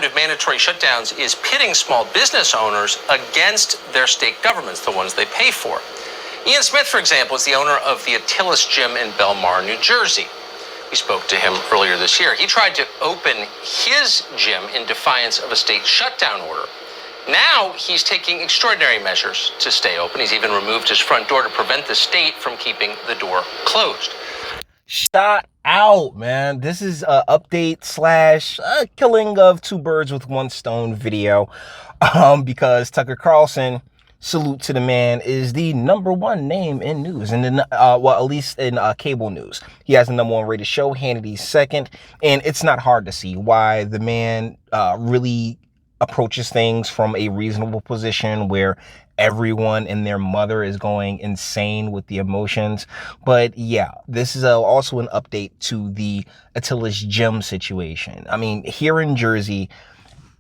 round of mandatory shutdowns is pitting small business owners against their state governments, the ones they pay for. Ian Smith, for example, is the owner of the Atilis gym in Belmar, New Jersey. We spoke to him earlier this year. He tried to open his gym in defiance of a state shutdown order. Now he's taking extraordinary measures to stay open. He's even removed his front door to prevent the state from keeping the door closed. Shout out, man. This is a update slash killing of two birds with one stone video. Because Tucker Carlson, salute to the man, is the #1 name in news, and well, at least in cable news. He has the #1 rated show, Hannity's second, and it's not hard to see why the man really approaches things from a reasonable position where everyone and their mother is going insane with the emotions. But yeah, this is also an update to the Atilis gym situation. I mean, here in Jersey,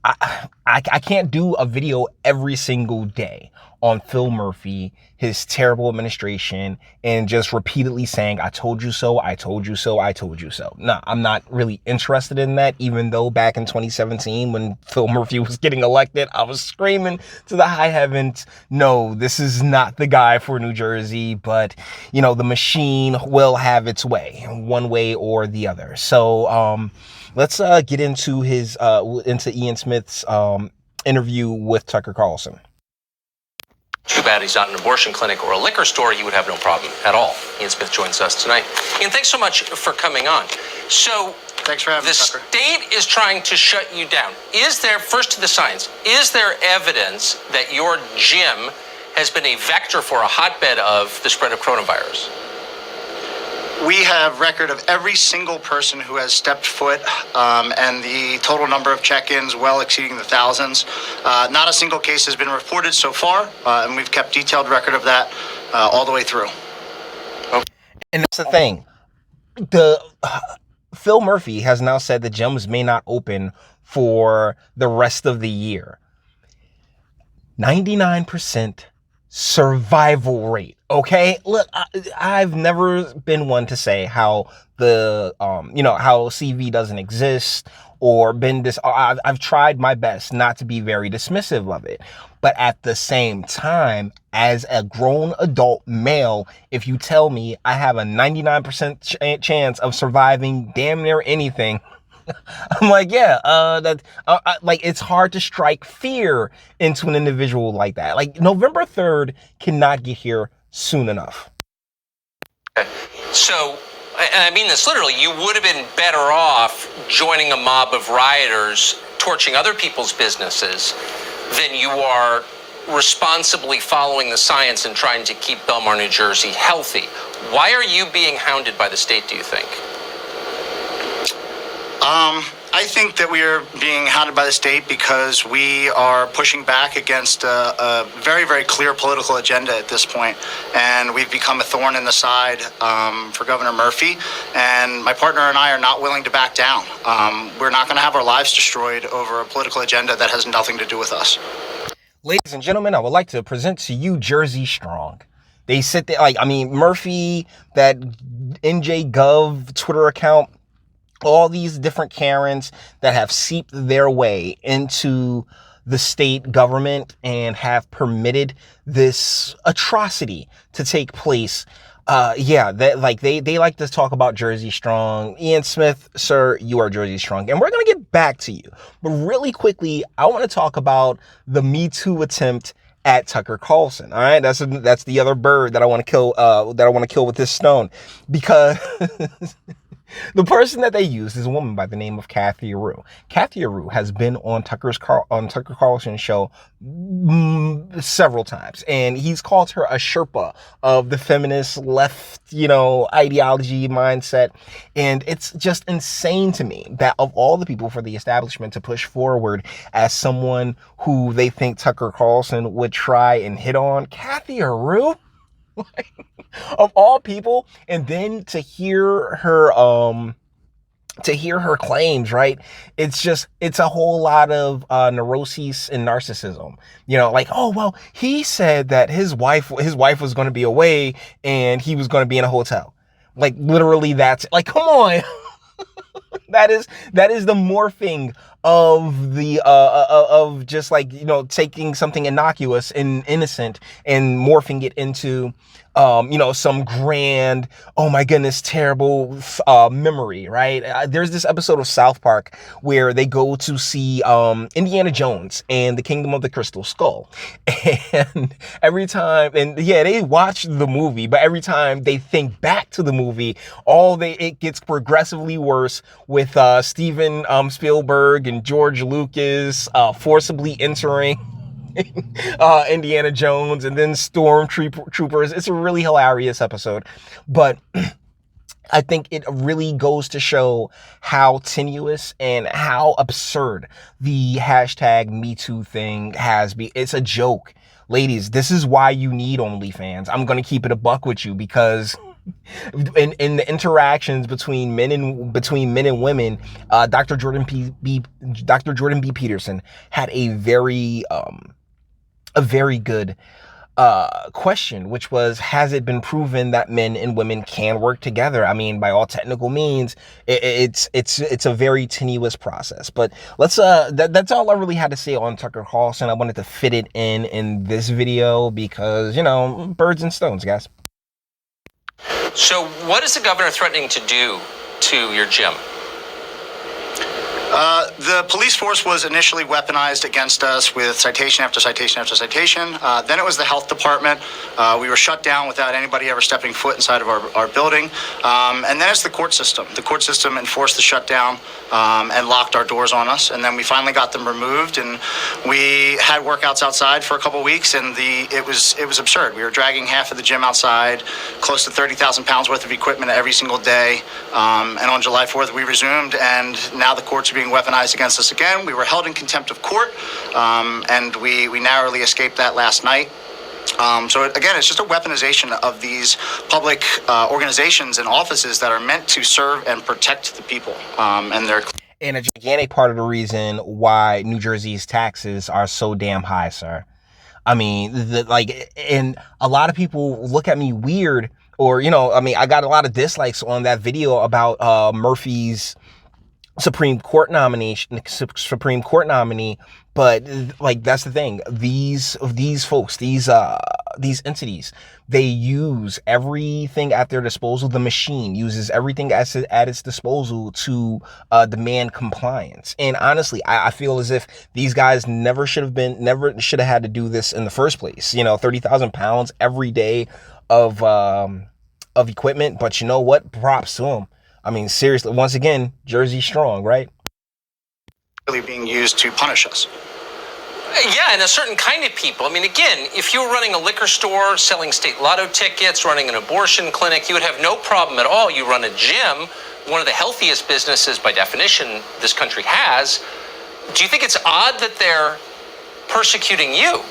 I can't do a video every single day on Phil Murphy, his terrible administration, and just repeatedly saying, I told you so, I told you so, I told you so. No, I'm not really interested in that, even though back in 2017, when Phil Murphy was getting elected, I was screaming to the high heavens, no, this is not the guy for New Jersey, but, you know, the machine will have its way, one way or the other. So, let's get into into Ian Smith's interview with Tucker Carlson. Too bad he's not an abortion clinic or a liquor store. You would have no problem at all. Ian Smith joins us tonight. Ian, thanks so much for coming on. So, thanks for having me, Tucker. The state is trying to shut you down. Is there, first to the science, is there evidence that your gym has been a vector for a hotbed of the spread of coronavirus? We have record of every single person who has stepped foot, and the total number of check-ins well exceeding the thousands. Not a single case has been reported so far, and we've kept detailed record of that all the way through. And that's the thing. Phil Murphy has now said the gyms may not open for the rest of the year. 99% survival rate. Okay, look, I've never been one to say how the how CV doesn't exist or been this. I've tried my best not to be very dismissive of it, but at the same time, as a grown adult male, if you tell me I have a 99% chance of surviving damn near anything, I'm like, yeah, like, it's hard to strike fear into an individual like that. Like, November 3rd cannot get here soon enough. Okay. So, and I mean this literally, you would have been better off joining a mob of rioters torching other people's businesses than you are responsibly following the science and trying to keep Belmar, New Jersey healthy. Why are you being hounded by the state, do you think? I think that we are being hounded by the state because we are pushing back against a very, very clear political agenda at this point, and we've become a thorn in the side for Governor Murphy, and my partner and I are not willing to back down. We're not going to have our lives destroyed over a political agenda that has nothing to do with us. Ladies and gentlemen, I would like to present to you Jersey Strong. They sit there, like, I mean, Murphy, that NJ.gov Twitter account, all these different Karens that have seeped their way into the state government and have permitted this atrocity to take place. Yeah, they like to talk about Jersey Strong. Ian Smith, sir, you are Jersey Strong. And we're going to get back to you. But really quickly, I want to talk about the Me Too attempt at Tucker Carlson. All right, that's the other bird that I want to kill with this stone, because the person that they used is a woman by the name of Cathy Arue. Cathy Arue has been on Tucker Carlson's show several times, and he's called her a Sherpa of the feminist left, ideology mindset. And it's just insane to me that of all the people for the establishment to push forward as someone who they think Tucker Carlson would try and hit on, Cathy Arue, of all people. And then to hear her claims, right? It's a whole lot of neuroses and narcissism. Like, oh, well, he said that his wife was going to be away and he was going to be in a hotel. Like, literally, that's like, come on. That is the morphing of the of just like, you know, taking something innocuous and innocent and morphing it into you know, some grand, oh my goodness, terrible memory, right? There's this episode of South Park where they go to see Indiana Jones and the Kingdom of the Crystal Skull. And every time, and yeah, they watch the movie, but every time they think back to the movie, it gets progressively worse with Steven Spielberg and George Lucas forcibly entering Indiana Jones and then Stormtroopers. It's a really hilarious episode, but I think it really goes to show how tenuous and how absurd the hashtag Me Too thing has been. It's a joke. Ladies, this is why you need OnlyFans. I'm going to keep it a buck with you, because in the interactions between men and women, Dr. Jordan B. Peterson had a very good question, which was, has it been proven that men and women can work together? I mean, by all technical means, it's a very tenuous process. But let's that's all I really had to say on Tucker Carlson. I wanted to fit it in this video because, you know, birds and stones, guys. So what is the governor threatening to do to your gym? The police force was initially weaponized against us with citation after citation after citation. Then it was the health department. We were shut down without anybody ever stepping foot inside of our building. And then it's the court system. The court system enforced the shutdown and locked our doors on us. And then we finally got them removed, and we had workouts outside for a couple weeks, and it was absurd. We were dragging half of the gym outside, close to 30,000 pounds worth of equipment every single day. And on July 4th, we resumed, and now the courts are being weaponized against us again. We were held in contempt of court, and we narrowly escaped that last night. So again, it's just a weaponization of these public organizations and offices that are meant to serve and protect the people. And a gigantic part of the reason why New Jersey's taxes are so damn high, sir. I mean, and a lot of people look at me weird, or, you know, I mean, I got a lot of dislikes on that video about Murphy's Supreme Court nominee, but like, that's the thing. These folks, these entities, they use everything at their disposal. The machine uses everything at its disposal to demand compliance. And honestly, I feel as if these guys never should have had to do this in the first place. You know, 30,000 pounds every day of equipment. But you know what? Props to them. I mean, seriously, once again, Jersey strong, right? Really being used to punish us. Yeah, and a certain kind of people. I mean, again, if you were running a liquor store, selling state lotto tickets, running an abortion clinic, you would have no problem at all. You run a gym, one of the healthiest businesses by definition this country has. Do you think it's odd that they're persecuting you?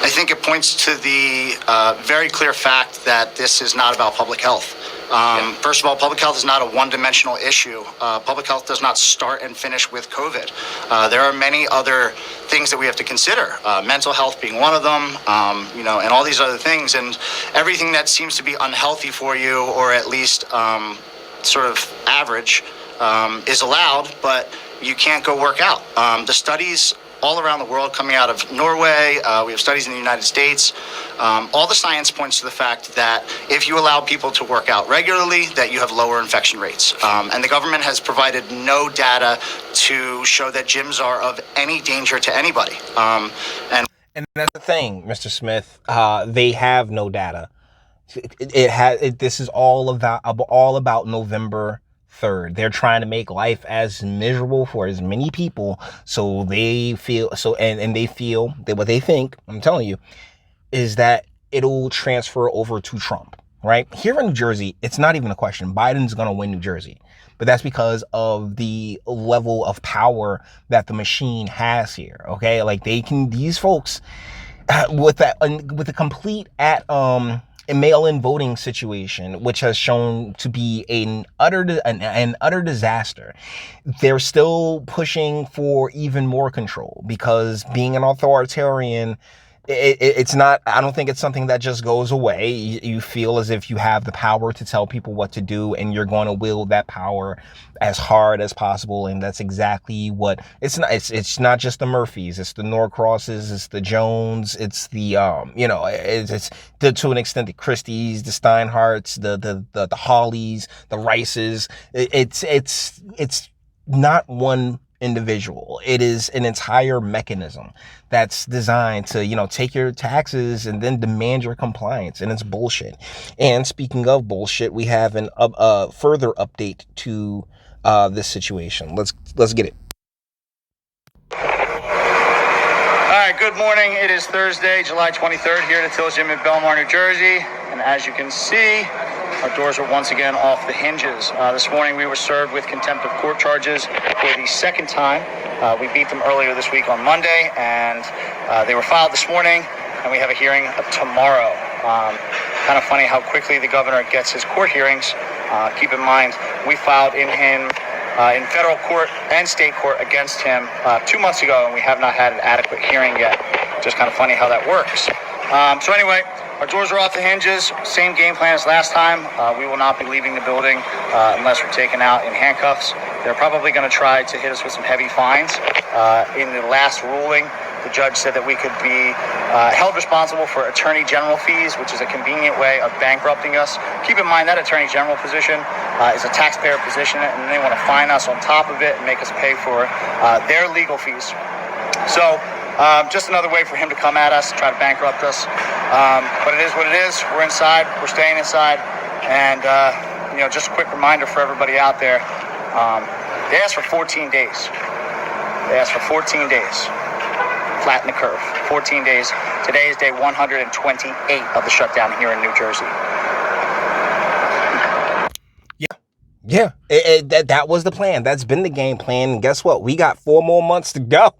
I think it points to the very clear fact that this is not about public health. First of all, public health is not a one-dimensional issue. Public health does not start and finish with COVID. There are many other things that we have to consider, mental health being one of them, you know, and all these other things. And everything that seems to be unhealthy for you, or at least sort of average, is allowed, but you can't go work out. The studies all around the world, coming out of Norway, we have studies in the United States. All the science points to the fact that if you allow people to work out regularly, that you have lower infection rates. And the government has provided no data to show that gyms are of any danger to anybody. And that's the thing, Mr. Smith. They have no data. This is all about November 3rd. They're trying to make life as miserable for as many people, so they feel and they feel that what they think, I'm telling you, is that it'll transfer over to Trump, right? Here in New Jersey, it's not even a question. Biden's going to win New Jersey, but that's because of the level of power that the machine has here. Okay, like these folks with the complete a mail-in voting situation, which has shown to be an utter disaster. They're still pushing for even more control, because being an authoritarian it's not, I don't think it's something that just goes away. You feel as if you have the power to tell people what to do, and you're going to wield that power as hard as possible. And that's exactly what it's not just the Murphys, it's the Norcrosses, it's the Jones, it's the it's to an extent the Christies, the Steinhardts, the Hollies, the Rices. It's not one individual. It is an entire mechanism that's designed to, take your taxes and then demand your compliance, and it's bullshit. And speaking of bullshit, we have a further update to this situation. Let's get it. All right, good morning. It is Thursday, July 23rd here at Atilis Gym in Belmar, New Jersey. And as you can see, our doors are once again off the hinges. This morning we were served with contempt of court charges for the second time. We beat them earlier this week on Monday, and they were filed this morning, and we have a hearing tomorrow. Kind of funny how quickly the governor gets his court hearings. Keep in mind, we filed in federal court and state court against him 2 months ago, and we have not had an adequate hearing yet. Just kind of funny how that works. So anyway, our doors are off the hinges. Same game plan as last time. We will not be leaving the building unless we're taken out in handcuffs. They're probably going to try to hit us with some heavy fines. In the last ruling, the judge said that we could be held responsible for attorney general fees, which is a convenient way of bankrupting us. Keep in mind that attorney general position is a taxpayer position, and they want to fine us on top of it and make us pay for their legal fees. So just another way for him to come at us, try to bankrupt us. But it is what it is. We're inside. We're staying inside. And, just a quick reminder for everybody out there. They asked for 14 days. They asked for 14 days. Flatten the curve. 14 days. Today is day 128 of the shutdown here in New Jersey. Yeah. That was the plan. That's been the game plan. And guess what? We got 4 more months to go.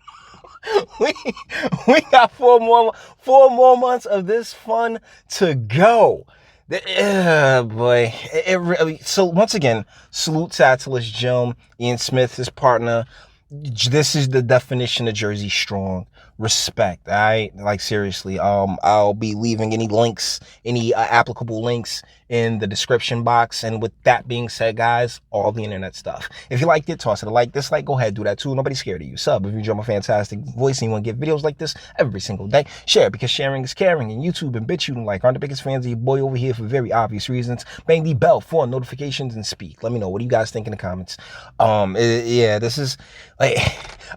we got 4 more months of this fun to go. Boy. It really, so once again, salute to Attlis Gym, Ian Smith, his partner. This is the definition of Jersey strong. Respect, all right? Like, seriously, I'll be leaving any links, any applicable links in the description box. And with that being said, guys, all the internet stuff. If you liked it, toss it a like, dislike, go ahead, do that too. Nobody's scared of you. Sub if you enjoy my fantastic voice and you want to get videos like this every single day. Share, because sharing is caring. And YouTube and Bitchute and aren't the biggest fans of your boy over here for very obvious reasons. Bang the bell for notifications and speak. Let me know. What do you guys think in the comments? This is like,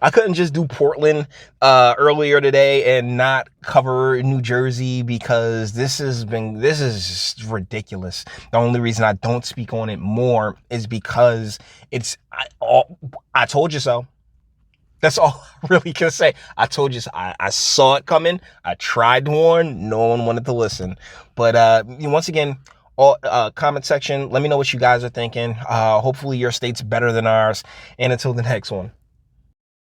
I couldn't just do Portland earlier today and not cover New Jersey, because this is just ridiculous. The only reason I don't speak on it more is because I told you so. That's all I really can say. I told you so. I saw it coming. I tried to warn. No one wanted to listen. But once again, comment section, let me know what you guys are thinking. Hopefully your state's better than ours. And until the next one.